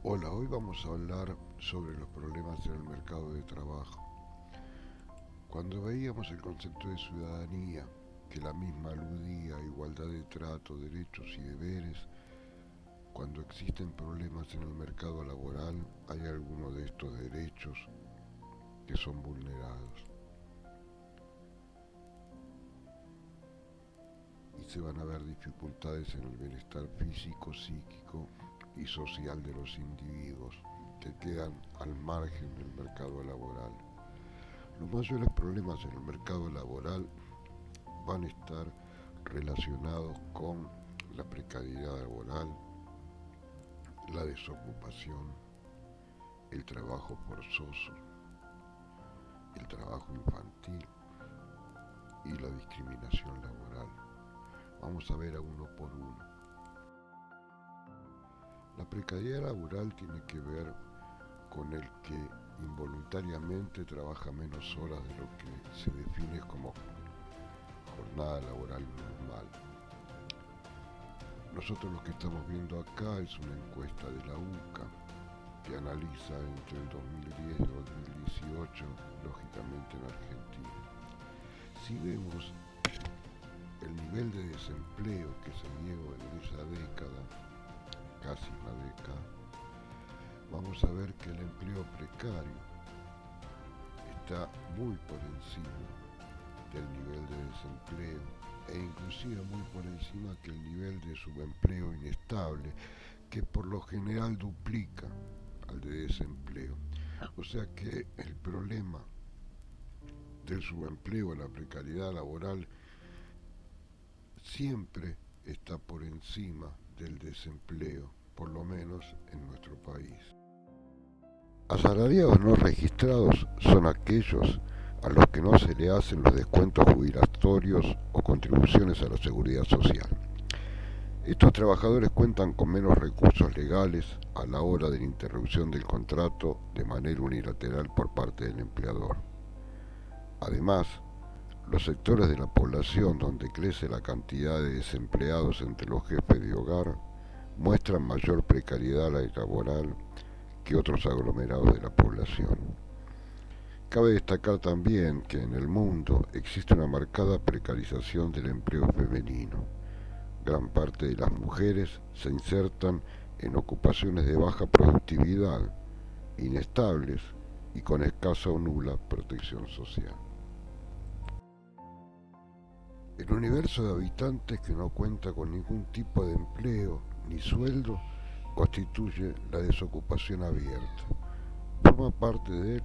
Hola, hoy vamos a hablar sobre los problemas en el mercado de trabajo. Cuando veíamos el concepto de ciudadanía, que la misma aludía a igualdad de trato, derechos y deberes, cuando existen problemas en el mercado laboral, hay algunos de estos derechos que son vulnerados y se van a ver dificultades en el bienestar físico, psíquico y social de los individuos que quedan al margen del mercado laboral. Los mayores problemas en el mercado laboral van a estar relacionados con la precariedad laboral, la desocupación, el trabajo forzoso, el trabajo infantil y la discriminación laboral. Vamos a ver a uno por uno. La precariedad laboral tiene que ver con el que involuntariamente trabaja menos horas de lo que se define como jornada laboral normal. Nosotros lo que estamos viendo acá es una encuesta de la UCA que analiza entre el 2010 y el 2018, lógicamente en Argentina. Si vemos el nivel de desempleo que se dio en esa década, casi una década, vamos a ver que el empleo precario está muy por encima del nivel de desempleo e inclusive muy por encima que el nivel de subempleo inestable, que por lo general duplica al de desempleo. O sea que el problema del subempleo, la precariedad laboral, siempre está por encima del desempleo, por lo menos en nuestro país. Asalariados no registrados son aquellos a los que no se le hacen los descuentos jubilatorios o contribuciones a la seguridad social. Estos trabajadores cuentan con menos recursos legales a la hora de la interrupción del contrato de manera unilateral por parte del empleador. Además, los sectores de la población donde crece la cantidad de desempleados entre los jefes de hogar muestran mayor precariedad laboral que otros aglomerados de la población. Cabe destacar también que en el mundo existe una marcada precarización del empleo femenino. Gran parte de las mujeres se insertan en ocupaciones de baja productividad, inestables y con escasa o nula protección social. El universo de habitantes que no cuenta con ningún tipo de empleo ni sueldo constituye la desocupación abierta. Forma parte de él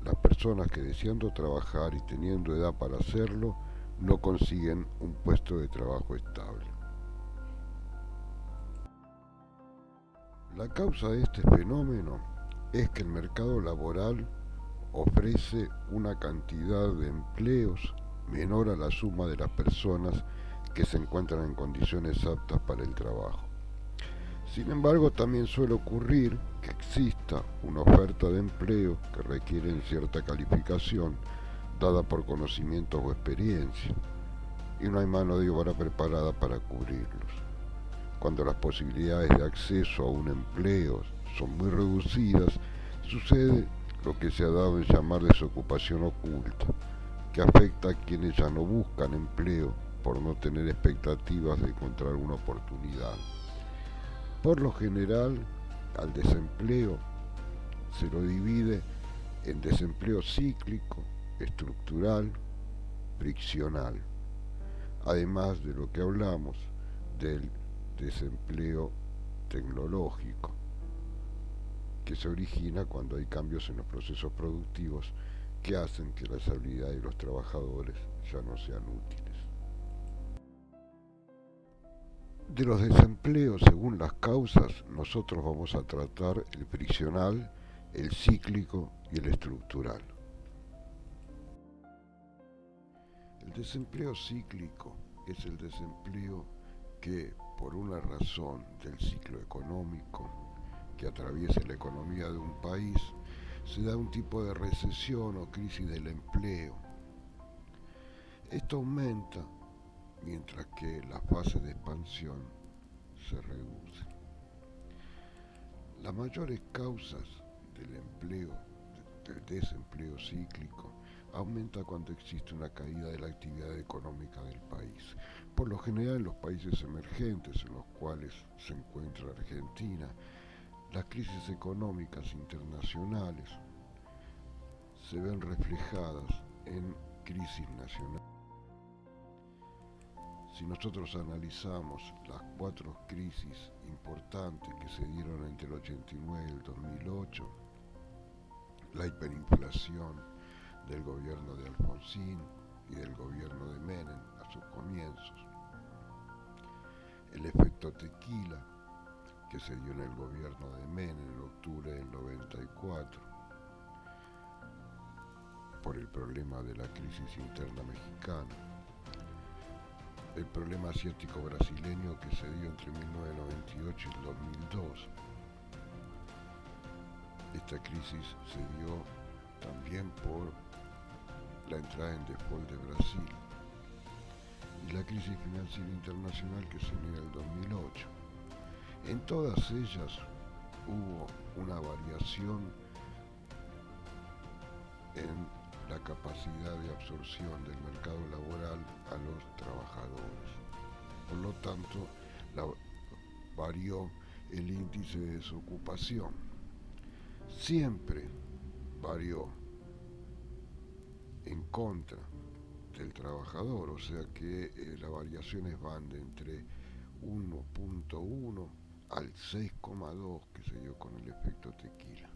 las personas que deseando trabajar y teniendo edad para hacerlo no consiguen un puesto de trabajo estable. La causa de este fenómeno es que el mercado laboral ofrece una cantidad de empleos menor a la suma de las personas que se encuentran en condiciones aptas para el trabajo. Sin embargo, también suele ocurrir que exista una oferta de empleo que requieren cierta calificación dada por conocimientos o experiencia y no hay mano de obra preparada para cubrirlos. Cuando las posibilidades de acceso a un empleo son muy reducidas, sucede lo que se ha dado en llamar desocupación oculta, que afecta a quienes ya no buscan empleo por no tener expectativas de encontrar una oportunidad. Por lo general, al desempleo se lo divide en desempleo cíclico, estructural, friccional, además de lo que hablamos del desempleo tecnológico, que se origina cuando hay cambios en los procesos productivos que hacen que las habilidades de los trabajadores ya no sean útiles. De los desempleos, según las causas, nosotros vamos a tratar el friccional, el cíclico y el estructural. El desempleo cíclico es el desempleo que, por una razón del ciclo económico que atraviesa la economía de un país, se da un tipo de recesión o crisis del empleo. Esto aumenta mientras que las fases de expansión se reducen. Las mayores causas del empleo, del desempleo cíclico, aumenta cuando existe una caída de la actividad económica del país. Por lo general en los países emergentes, en los cuales se encuentra Argentina, las crisis económicas internacionales se ven reflejadas en crisis nacionales. Si nosotros analizamos las 4 crisis importantes que se dieron entre el 89 y el 2008, la hiperinflación del gobierno de Alfonsín y del gobierno de Menem a sus comienzos, el efecto tequila que se dio en el gobierno de Menem en octubre del 94 por el problema de la crisis interna mexicana, el problema asiático brasileño que se dio entre 1998 y el 2002. Esta crisis se dio también por la entrada en default de Brasil y la crisis financiera internacional que se dio en el 2008. En todas ellas hubo una variación en la capacidad de absorción del mercado laboral a los trabajadores. Por lo tanto, varió el índice de desocupación. Siempre varió en contra del trabajador, o sea que las variaciones van de entre 1.1 al 6,2 que se dio con el efecto tequila.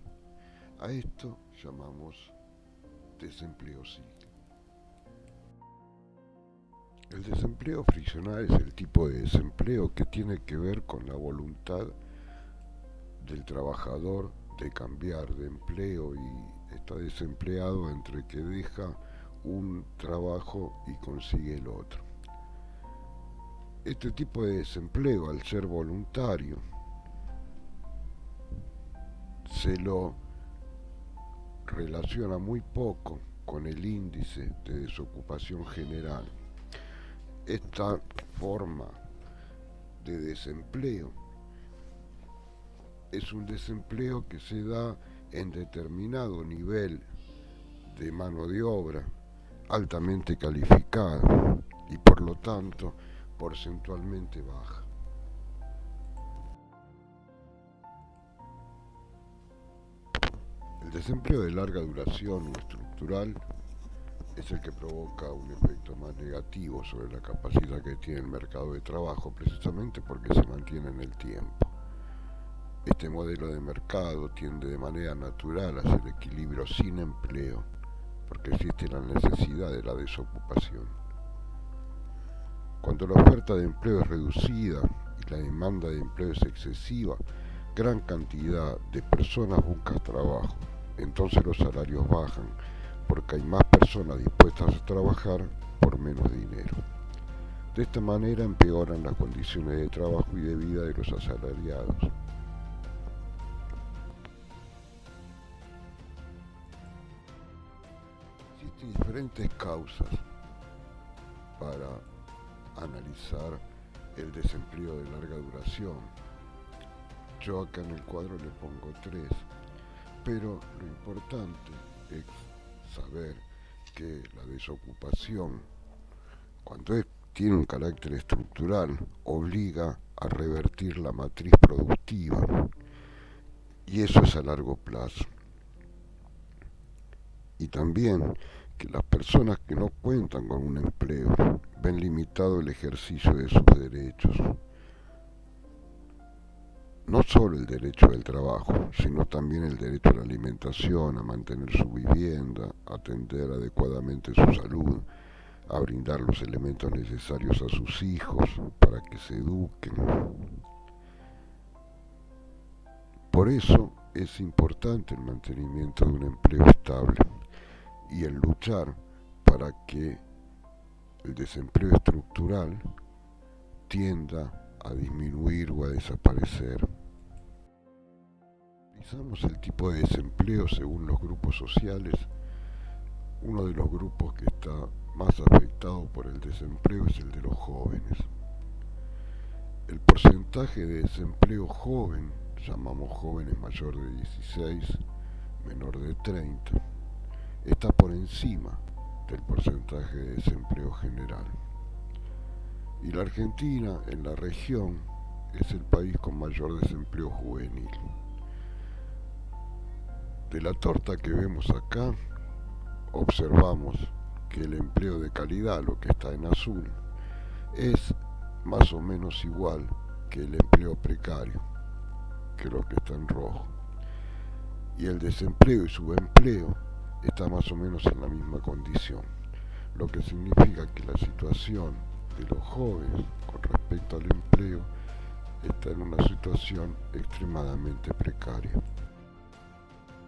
A esto llamamos desempleo cíclico. El desempleo friccional es el tipo de desempleo que tiene que ver con la voluntad del trabajador de cambiar de empleo y está desempleado entre que deja un trabajo y consigue el otro. Este tipo de desempleo, al ser voluntario, se lo relaciona muy poco con el índice de desocupación general. Esta forma de desempleo es un desempleo que se da en determinado nivel de mano de obra altamente calificada y por lo tanto porcentualmente baja. El desempleo de larga duración o estructural es el que provoca un efecto más negativo sobre la capacidad que tiene el mercado de trabajo, precisamente porque se mantiene en el tiempo. Este modelo de mercado tiende de manera natural hacia el equilibrio sin empleo, porque existe la necesidad de la desocupación. Cuando la oferta de empleo es reducida y la demanda de empleo es excesiva, gran cantidad de personas buscan trabajo. Entonces los salarios bajan, porque hay más personas dispuestas a trabajar por menos dinero. De esta manera empeoran las condiciones de trabajo y de vida de los asalariados. Existen diferentes causas para analizar el desempleo de larga duración. Yo acá en el cuadro le pongo 3, pero lo importante es saber que la desocupación, cuando tiene un carácter estructural, obliga a revertir la matriz productiva, y eso es a largo plazo. Y también que las personas que no cuentan con un empleo ven limitado el ejercicio de sus derechos. No solo el derecho del trabajo, sino también el derecho a la alimentación, a mantener su vivienda, a atender adecuadamente su salud, a brindar los elementos necesarios a sus hijos para que se eduquen. Por eso es importante el mantenimiento de un empleo estable y el luchar para que el desempleo estructural tienda a disminuir o a desaparecer. Analizamos el tipo de desempleo según los grupos sociales. Uno de los grupos que está más afectado por el desempleo es el de los jóvenes. El porcentaje de desempleo joven llamamos jóvenes mayor de 16, menor de 30, está por encima del porcentaje de desempleo general. Y la Argentina, en la región, es el país con mayor desempleo juvenil. De la torta que vemos acá, observamos que el empleo de calidad, lo que está en azul, es más o menos igual que el empleo precario, que lo que está en rojo. Y el desempleo y subempleo está más o menos en la misma condición, lo que significa que la situación de los jóvenes con respecto al empleo está en una situación extremadamente precaria.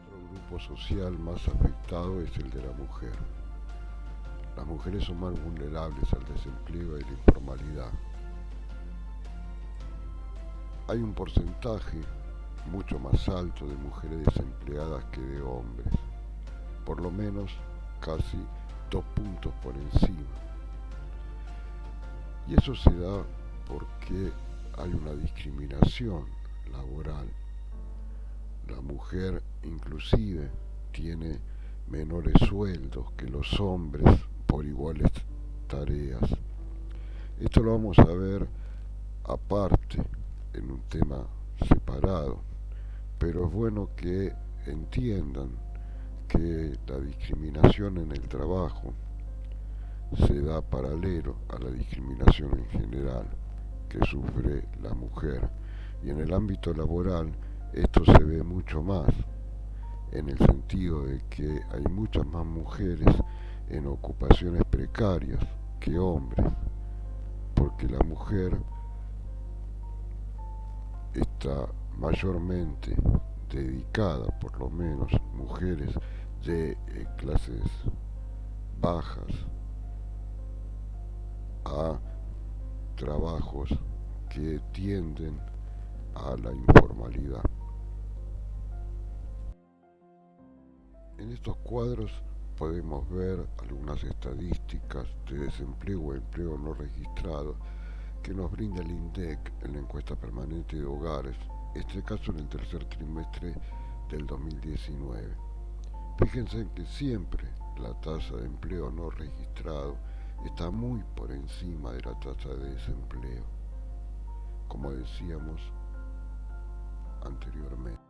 Otro grupo social más afectado es el de la mujer. Las mujeres son más vulnerables al desempleo y la informalidad. Hay un porcentaje mucho más alto de mujeres desempleadas que de hombres, por lo menos casi 2 puntos por encima. Y eso se da porque hay una discriminación laboral. La mujer inclusive tiene menores sueldos que los hombres por iguales tareas. Esto lo vamos a ver aparte en un tema separado, pero es bueno que entiendan que la discriminación en el trabajo se da paralelo a la discriminación en general que sufre la mujer, y en el ámbito laboral esto se ve mucho más, en el sentido de que hay muchas más mujeres en ocupaciones precarias que hombres, porque la mujer está mayormente dedicada, por lo menos mujeres de clases bajas, a trabajos que tienden a la informalidad. En estos cuadros podemos ver algunas estadísticas de desempleo o empleo no registrado que nos brinda el INDEC en la encuesta permanente de hogares, este caso en el tercer trimestre del 2019. Fíjense en que siempre la tasa de empleo no registrado está muy por encima de la tasa de desempleo, como decíamos anteriormente.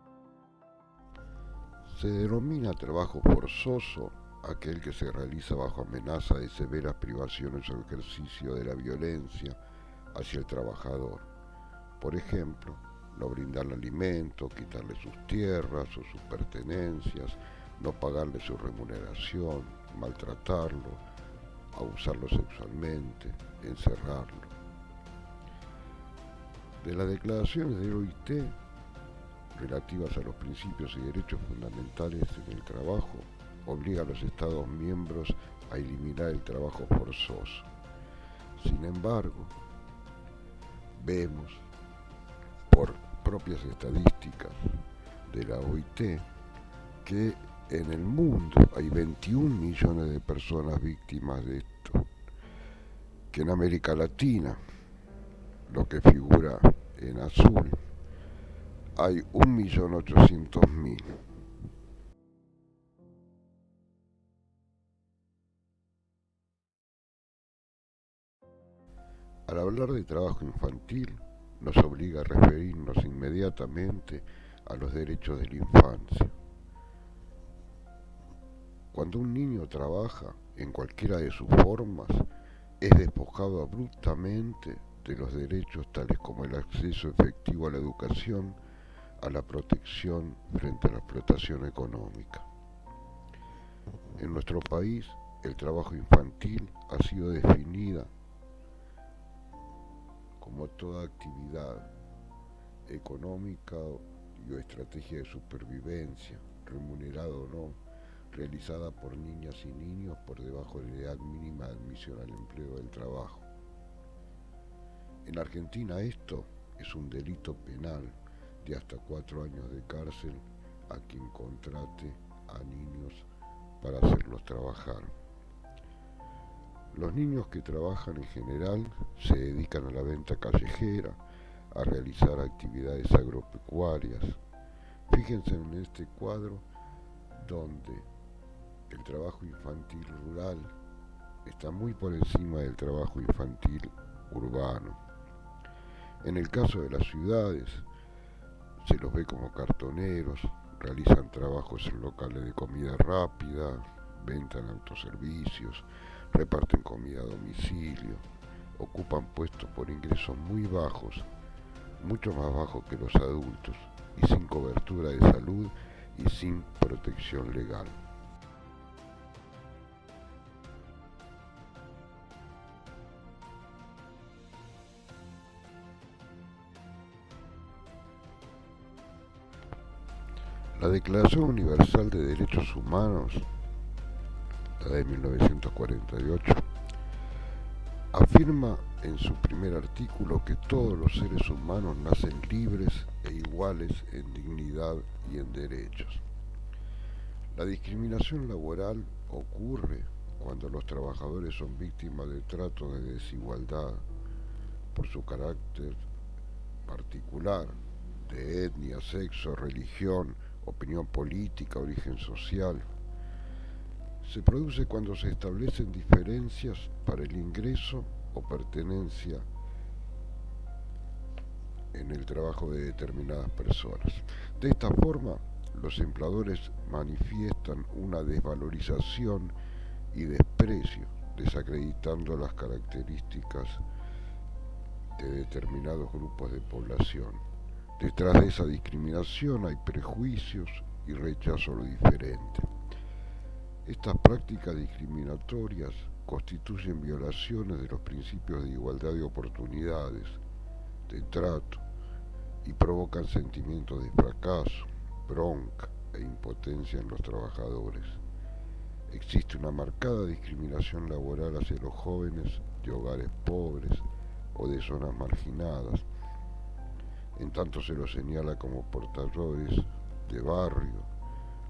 Se denomina trabajo forzoso aquel que se realiza bajo amenaza de severas privaciones o ejercicio de la violencia hacia el trabajador. Por ejemplo, no brindarle alimento, quitarle sus tierras o sus pertenencias, no pagarle su remuneración, maltratarlo, abusarlo sexualmente, encerrarlo. De las declaraciones de OIT relativas a los principios y derechos fundamentales en el trabajo, obliga a los Estados miembros a eliminar el trabajo forzoso. Sin embargo, vemos por propias estadísticas de la OIT que en el mundo hay 21 millones de personas víctimas de esto, que en América Latina, lo que figura en azul, hay 1.800.000. Al hablar de trabajo infantil, nos obliga a referirnos inmediatamente a los derechos de la infancia. Cuando un niño trabaja en cualquiera de sus formas, es despojado abruptamente de los derechos tales como el acceso efectivo a la educación, a la protección frente a la explotación económica. En nuestro país, el trabajo infantil ha sido definida como toda actividad económica y o estrategia de supervivencia, remunerada o no, realizada por niñas y niños por debajo de la edad mínima de admisión al empleo del trabajo. En Argentina esto es un delito penal de hasta 4 años de cárcel a quien contrate a niños para hacerlos trabajar. Los niños que trabajan en general se dedican a la venta callejera, a realizar actividades agropecuarias. Fíjense en este cuadro donde el trabajo infantil rural está muy por encima del trabajo infantil urbano. En el caso de las ciudades, se los ve como cartoneros, realizan trabajos en locales de comida rápida, ventan autoservicios, reparten comida a domicilio, ocupan puestos por ingresos muy bajos, mucho más bajos que los adultos, y sin cobertura de salud y sin protección legal. La Declaración Universal de Derechos Humanos, la de 1948, afirma en su primer artículo que todos los seres humanos nacen libres e iguales en dignidad y en derechos. La discriminación laboral ocurre cuando los trabajadores son víctimas de trato de desigualdad por su carácter particular, de etnia, sexo, religión, opinión política, origen social. Se produce cuando se establecen diferencias para el ingreso o pertenencia en el trabajo de determinadas personas. De esta forma, los empleadores manifiestan una desvalorización y desprecio, desacreditando las características de determinados grupos de población. Detrás de esa discriminación hay prejuicios y rechazo a lo diferente. Estas prácticas discriminatorias constituyen violaciones de los principios de igualdad de oportunidades, de trato, y provocan sentimientos de fracaso, bronca e impotencia en los trabajadores. Existe una marcada discriminación laboral hacia los jóvenes de hogares pobres o de zonas marginadas, en tanto se los señala como portadores de barrio,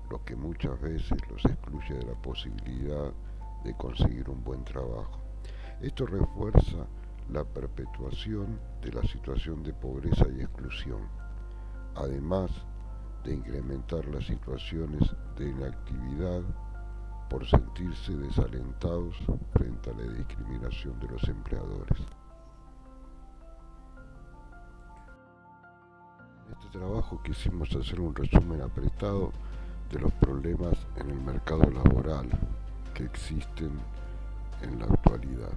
lo que muchas veces los excluye de la posibilidad de conseguir un buen trabajo. Esto refuerza la perpetuación de la situación de pobreza y exclusión, además de incrementar las situaciones de inactividad por sentirse desalentados frente a la discriminación de los empleadores. En este trabajo quisimos hacer un resumen apretado de los problemas en el mercado laboral que existen en la actualidad.